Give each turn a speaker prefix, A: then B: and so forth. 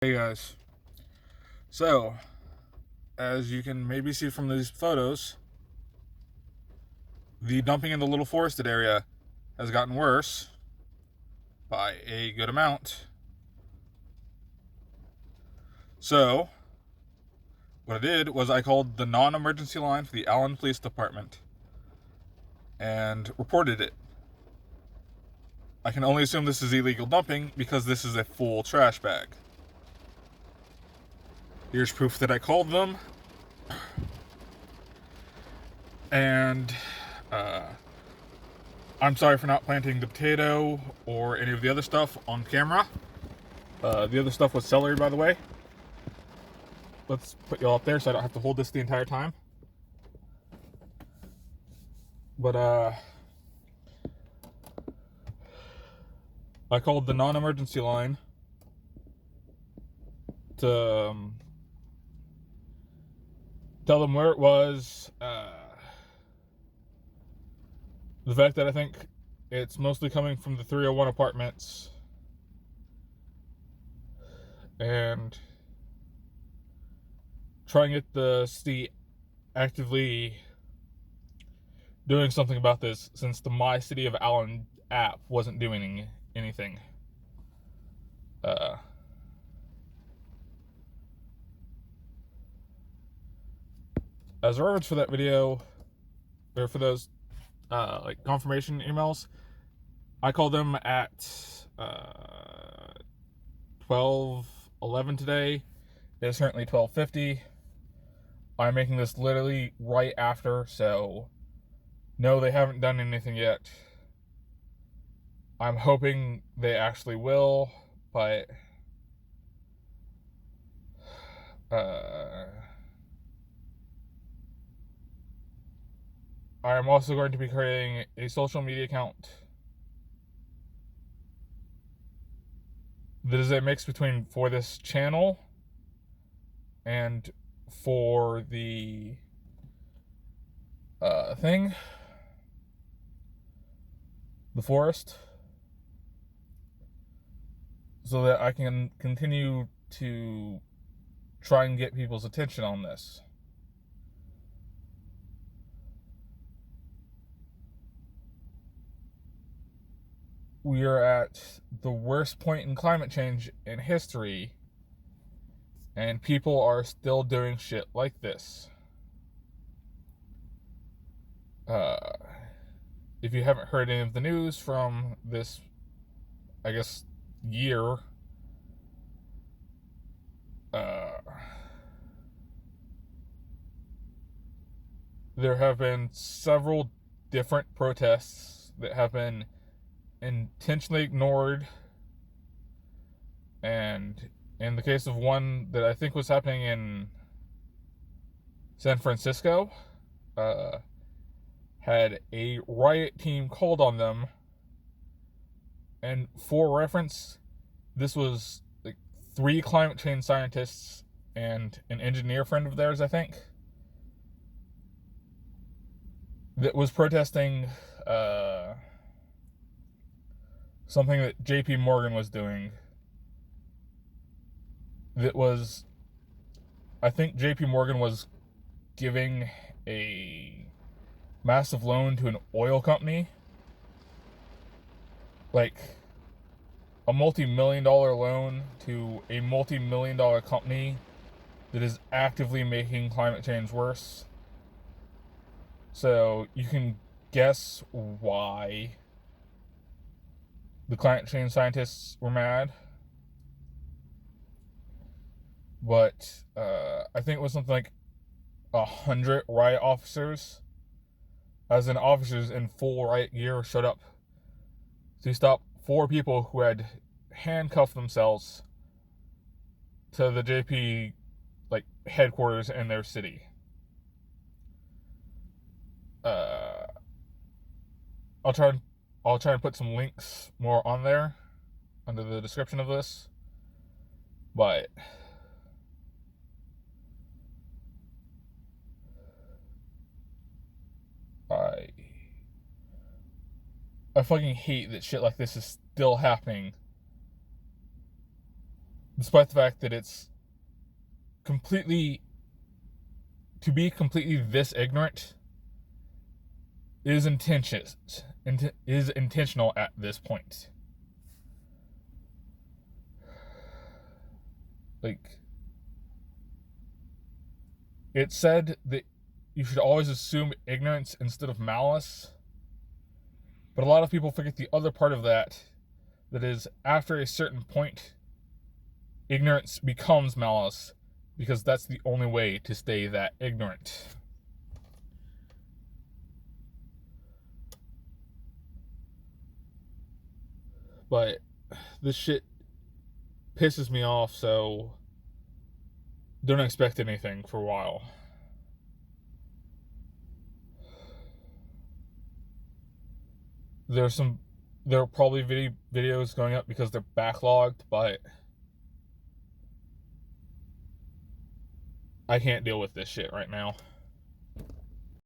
A: Hey guys, so as you can maybe see from these photos, the dumping in the little forested area has gotten worse by a good amount. So what I did was I called the non-emergency line for the Allen Police Department and reported it. I can only assume this is illegal dumping because this is a full trash bag. Here's proof that I called them, and I'm sorry for not planting the potato or any of the other stuff on camera. The other stuff was celery, by the way. Let's put y'all up there so I don't have to hold this the entire time. But I called the non-emergency line to tell them where it was. The fact that I think it's mostly coming from the 301 apartments, and trying to get the city actively doing something about this, since the My City of Allen app wasn't doing anything. As a reference for that video, or for those like confirmation emails, I called them at 12:11 today. It's currently 12:50. I'm making this literally right after, so no, they haven't done anything yet. I'm hoping they actually will, but I am also going to be creating a social media account that is a mix between for this channel and for the thing, the forest, so that I can continue to try and get people's attention on this. We are at the worst point in climate change in history, and people are still doing shit like this. If you haven't heard any of the news from this, I guess, year, there have been several different protests that have been intentionally ignored, and in the case of one that I think was happening in San Francisco, had a riot team called on them, and for reference, this was like 3 climate change scientists and an engineer friend of theirs, I think, that was protesting something that JP Morgan was doing. That was, I think JP Morgan was giving a massive loan to an oil company, like a multi-million-dollar loan to a multi-million-dollar company that is actively making climate change worse. So you can guess why the climate change scientists were mad. But I think it was something like 100 riot officers, as in officers in full riot gear, showed up to stop 4 people who had handcuffed themselves to the JP like headquarters in their city. I'll try and put some links more on there under the description of this, but I fucking hate that shit like this is still happening despite the fact that it's completely, to be completely this ignorant is intentional at this point. Like, it said that you should always assume ignorance instead of malice, but a lot of people forget the other part of that is after a certain point, ignorance becomes malice, because that's the only way to stay that ignorant. But this shit pisses me off, so don't expect anything for a while. There are probably videos going up because they're backlogged, but I can't deal with this shit right now.